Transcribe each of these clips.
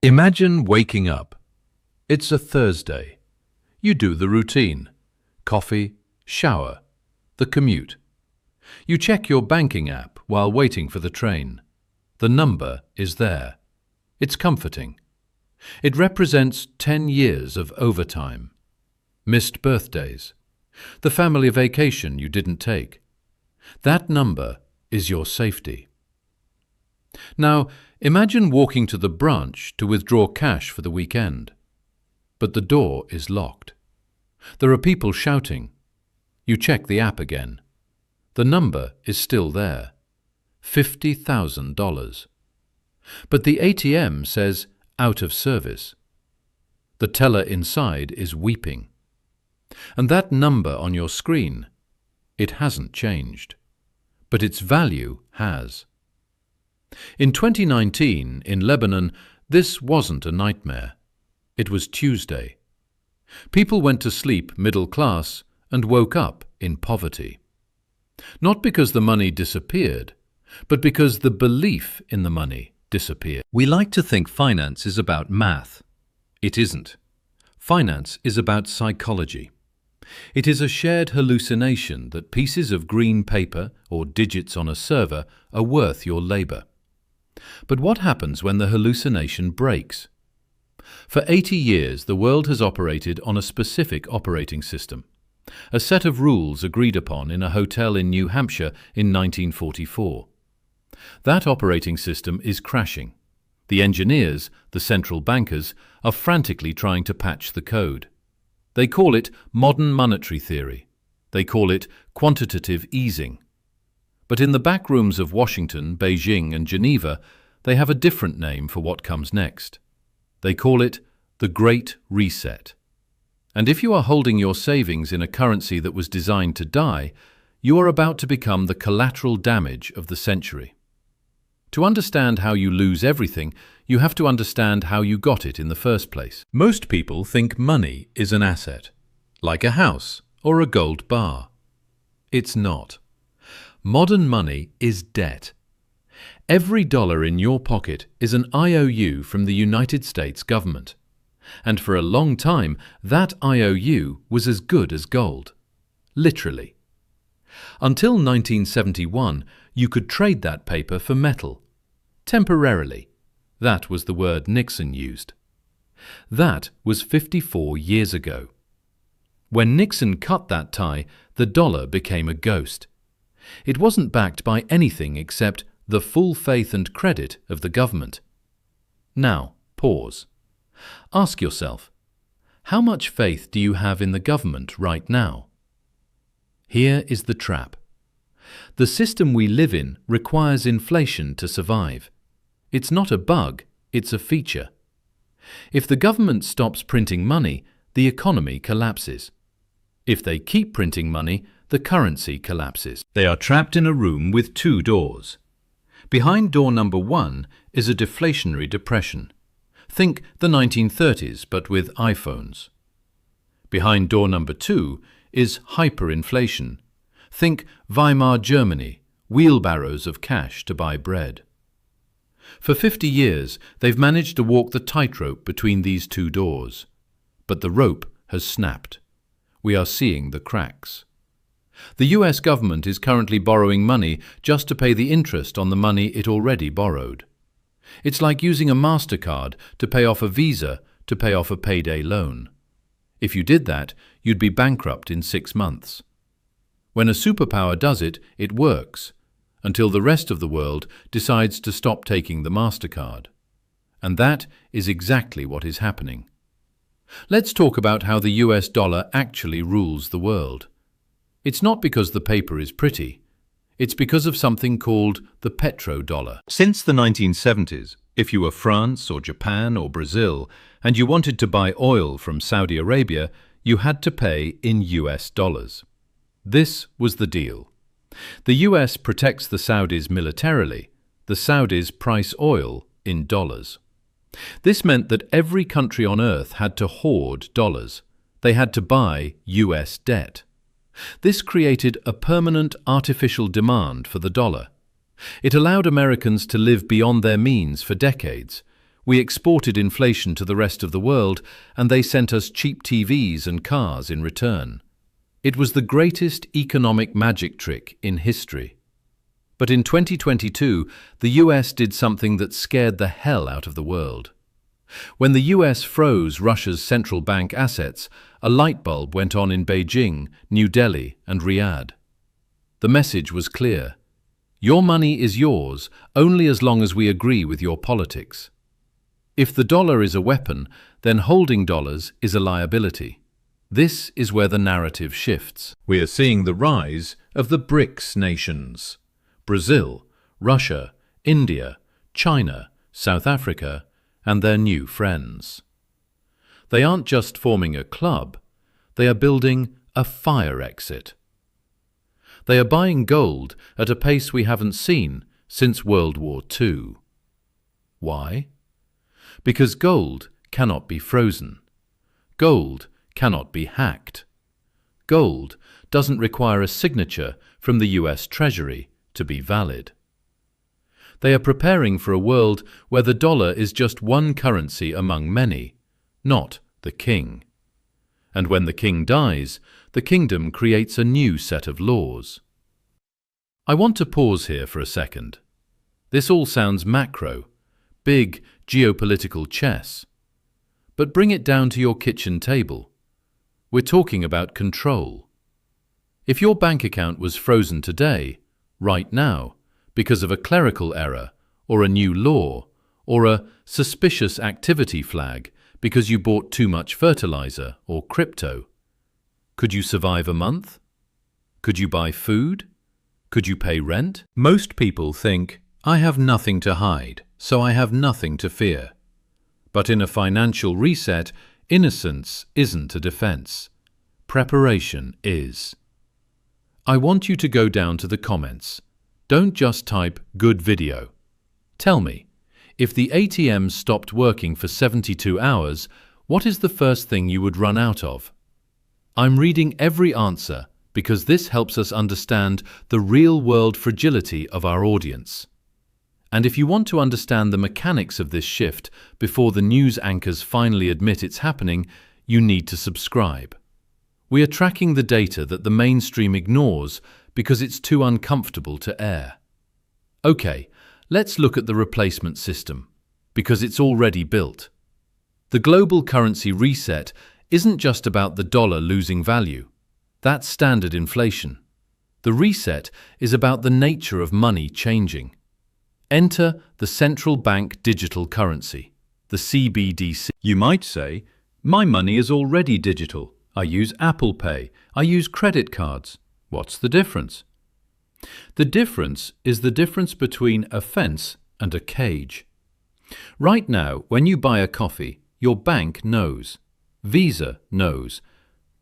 Imagine waking up. It's a Thursday. You do the routine. Coffee, shower, the commute. You check your banking app while waiting for the train. The number is there. It's comforting. It represents 10 years of overtime. Missed birthdays. The family vacation you didn't take. That number is your safety. Now, imagine walking to the branch to withdraw cash for the weekend. But the door is locked. There are people shouting. You check the app again. The number is still there. $50,000. But the ATM says out of service. The teller inside is weeping. And that number on your screen, it hasn't changed. But its value has. In 2019, in Lebanon, this wasn't a nightmare. It was Tuesday. People went to sleep middle class and woke up in poverty. Not because the money disappeared, but because the belief in the money disappeared. We like to think finance is about math. It isn't. Finance is about psychology. It is a shared hallucination that pieces of green paper or digits on a server are worth your labor. But what happens when the hallucination breaks? For 80 years, the world has operated on a specific operating system, a set of rules agreed upon in a hotel in New Hampshire in 1944. That operating system is crashing. The engineers, the central bankers, are frantically trying to patch the code. They call it modern monetary theory. They call it quantitative easing. But in the back rooms of Washington, Beijing, and Geneva, they have a different name for what comes next. They call it the Great Reset. And if you are holding your savings in a currency that was designed to die, you are about to become the collateral damage of the century. To understand how you lose everything, you have to understand how you got it in the first place. Most people think money is an asset, like a house or a gold bar. It's not. Modern money is debt. Every dollar in your pocket is an IOU from the United States government. And for a long time, that IOU was as good as gold. Literally. Until 1971, you could trade that paper for metal. Temporarily. That was the word Nixon used. That was 54 years ago. When Nixon cut that tie, the dollar became a ghost. It wasn't backed by anything except the full faith and credit of the government. Now, pause. Ask yourself, how much faith do you have in the government right now? Here is the trap. The system we live in requires inflation to survive. It's not a bug, it's a feature. If the government stops printing money, the economy collapses. If they keep printing money, the currency collapses. They are trapped in a room with two doors. Behind door number 1 is a deflationary depression. Think the 1930s, but with iPhones. Behind door number 2 is hyperinflation. Think Weimar Germany, wheelbarrows of cash to buy bread. For 50 years, they've managed to walk the tightrope between these two doors. But the rope has snapped. We are seeing the cracks. The US government is currently borrowing money just to pay the interest on the money it already borrowed. It's like using a MasterCard to pay off a Visa to pay off a payday loan. If you did that, you'd be bankrupt in 6 months. When a superpower does it, it works, until the rest of the world decides to stop taking the MasterCard. And that is exactly what is happening. Let's talk about how the US dollar actually rules the world. It's not because the paper is pretty. It's because of something called the Petrodollar. Since the 1970s, if you were France or Japan or Brazil and you wanted to buy oil from Saudi Arabia, you had to pay in US dollars. This was the deal. The US protects the Saudis militarily. The Saudis price oil in dollars. This meant that every country on earth had to hoard dollars. They had to buy US debt. This created a permanent artificial demand for the dollar. It allowed Americans to live beyond their means for decades, We exported inflation to the rest of the world, and they sent us cheap TVs and cars in return. It was the greatest economic magic trick in history. But in 2022, the US did something that scared the hell out of the world. When the US froze Russia's central bank assets, a light bulb went on in Beijing, New Delhi, and Riyadh. The message was clear. Your money is yours only as long as we agree with your politics. If the dollar is a weapon, then holding dollars is a liability. This is where the narrative shifts. We are seeing the rise of the BRICS nations: Brazil, Russia, India, China, South Africa, and their new friends. They aren't just forming a club, they are building a fire exit. They are buying gold at a pace we haven't seen since World War II. Why? Because gold cannot be frozen. Gold cannot be hacked. Gold doesn't require a signature from the US Treasury to be valid. They are preparing for a world where the dollar is just one currency among many, not the king. And when the king dies, the kingdom creates a new set of laws. I want to pause here for a second. This all sounds macro, big geopolitical chess. But bring it down to your kitchen table. We're talking about control. If your bank account was frozen today, right now, because of a clerical error, or a new law, or a suspicious activity flag because you bought too much fertilizer or crypto, could you survive a month? Could you buy food? Could you pay rent? Most people think, I have nothing to hide, so I have nothing to fear. But in a financial reset, innocence isn't a defense. Preparation is. I want you to go down to the comments. Don't just type good video. Tell me, if the ATM stopped working for 72 hours, what is the first thing you would run out of? I'm reading every answer because this helps us understand the real-world fragility of our audience. And if you want to understand the mechanics of this shift before the news anchors finally admit it's happening, you need to subscribe. We are tracking the data that the mainstream ignores because it's too uncomfortable to air. Okay, let's look at the replacement system, because it's already built. The global currency reset isn't just about the dollar losing value. That's standard inflation. The reset is about the nature of money changing. Enter the central bank digital currency, the CBDC. You might say, my money is already digital. I use Apple Pay. I use credit cards. What's the difference? The difference is the difference between a fence and a cage. Right now, when you buy a coffee, your bank knows. Visa knows.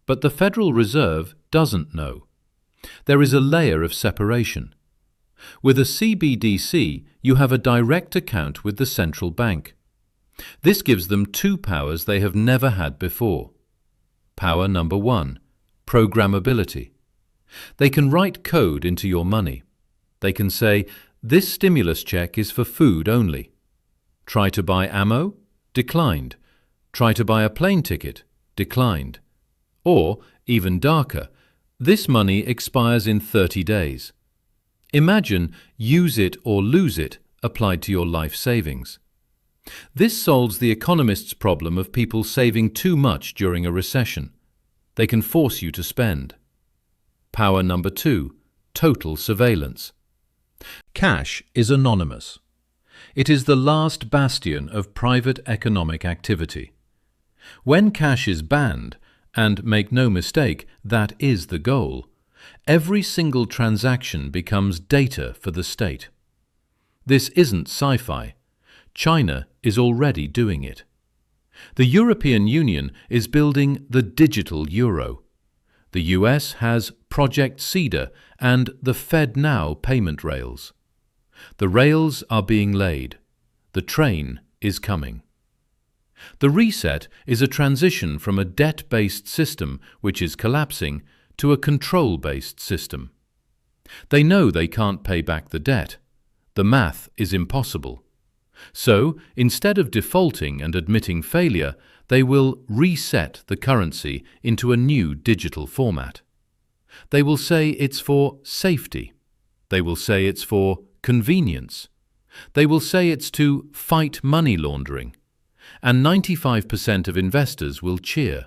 But the Federal Reserve doesn't know. There is a layer of separation. With a CBDC, you have a direct account with the central bank. This gives them two powers they have never had before. Power number one, programmability. They can write code into your money. They can say, this stimulus check is for food only. Try to buy ammo? Declined. Try to buy a plane ticket? Declined. Or, even darker, this money expires in 30 days. Imagine use it or lose it applied to your life savings. This solves the economist's problem of people saving too much during a recession. They can force you to spend. Power number two, total surveillance. Cash is anonymous. It is the last bastion of private economic activity. When cash is banned, and make no mistake, that is the goal, every single transaction becomes data for the state. This isn't sci-fi. China is already doing it. The European Union is building the digital euro. The US has Project Cedar and the FedNow payment rails. The rails are being laid. The train is coming. The reset is a transition from a debt-based system, which is collapsing, to a control-based system. They know they can't pay back the debt. The math is impossible. So, instead of defaulting and admitting failure, they will reset the currency into a new digital format. They will say it's for safety. They will say it's for convenience. They will say it's to fight money laundering. And 95% of investors will cheer.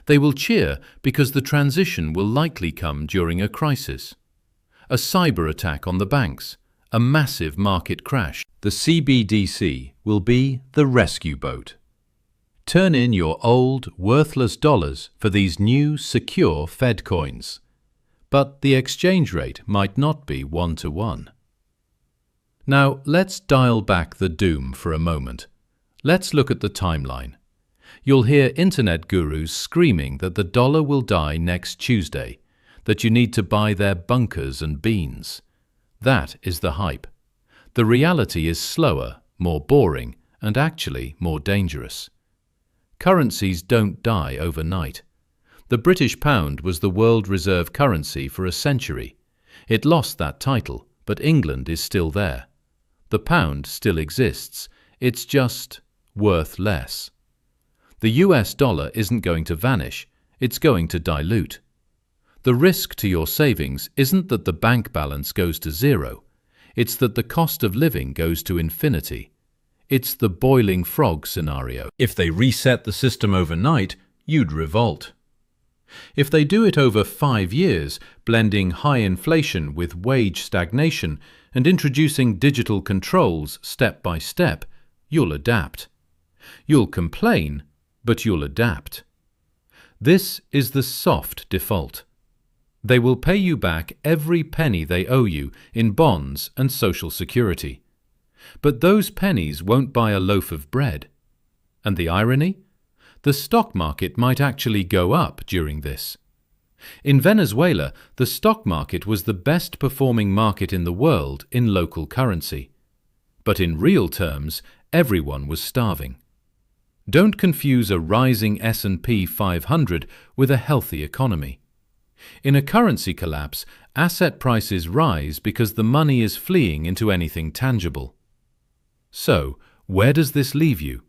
They will cheer because the transition will likely come during a crisis. A cyber attack on the banks, a massive market crash. The CBDC will be the rescue boat. Turn in your old, worthless dollars for these new, secure Fed coins. But the exchange rate might not be 1-to-1. Now, let's dial back the doom for a moment. Let's look at the timeline. You'll hear internet gurus screaming that the dollar will die next Tuesday, that you need to buy their bunkers and beans. That is the hype. The reality is slower, more boring, and actually more dangerous. Currencies don't die overnight. The British pound was the world reserve currency for a century. It lost that title, but England is still there. The pound still exists. It's just worth less. The US dollar isn't going to vanish. It's going to dilute. The risk to your savings isn't that the bank balance goes to zero. It's that the cost of living goes to infinity. It's the boiling frog scenario. If they reset the system overnight, you'd revolt. If they do it over 5 years, blending high inflation with wage stagnation and introducing digital controls step by step, you'll adapt. You'll complain, but you'll adapt. This is the soft default. They will pay you back every penny they owe you in bonds and social security. But those pennies won't buy a loaf of bread. And the irony? The stock market might actually go up during this. In Venezuela, the stock market was the best performing market in the world in local currency. But in real terms, everyone was starving. Don't confuse a rising S&P 500 with a healthy economy. In a currency collapse, asset prices rise because the money is fleeing into anything tangible. So, where does this leave you?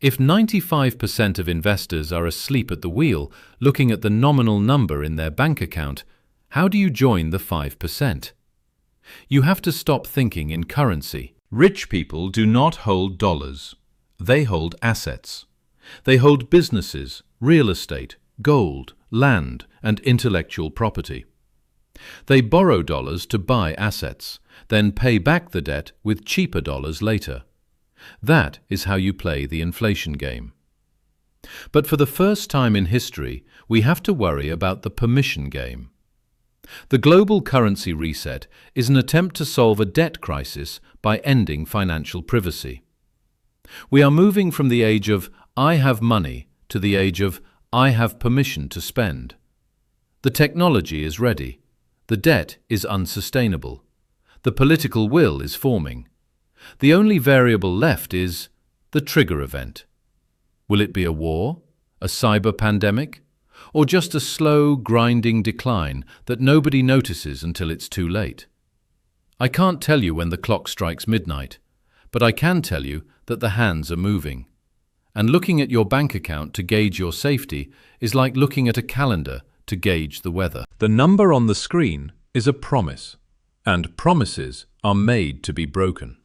If 95% of investors are asleep at the wheel, looking at the nominal number in their bank account, how do you join the 5%? You have to stop thinking in currency. Rich people do not hold dollars. They hold assets. They hold businesses, real estate, gold, land, and intellectual property. They borrow dollars to buy assets, then pay back the debt with cheaper dollars later. That is how you play the inflation game. But for the first time in history, we have to worry about the permission game. The global currency reset is an attempt to solve a debt crisis by ending financial privacy. We are moving from the age of "I have money" to the age of "I have permission to spend." The technology is ready. The debt is unsustainable. The political will is forming. The only variable left is the trigger event. Will it be a war, a cyber pandemic, or just a slow, grinding decline that nobody notices until it's too late? I can't tell you when the clock strikes midnight, but I can tell you that the hands are moving. And looking at your bank account to gauge your safety is like looking at a calendar to gauge the weather. The number on the screen is a promise, and promises are made to be broken.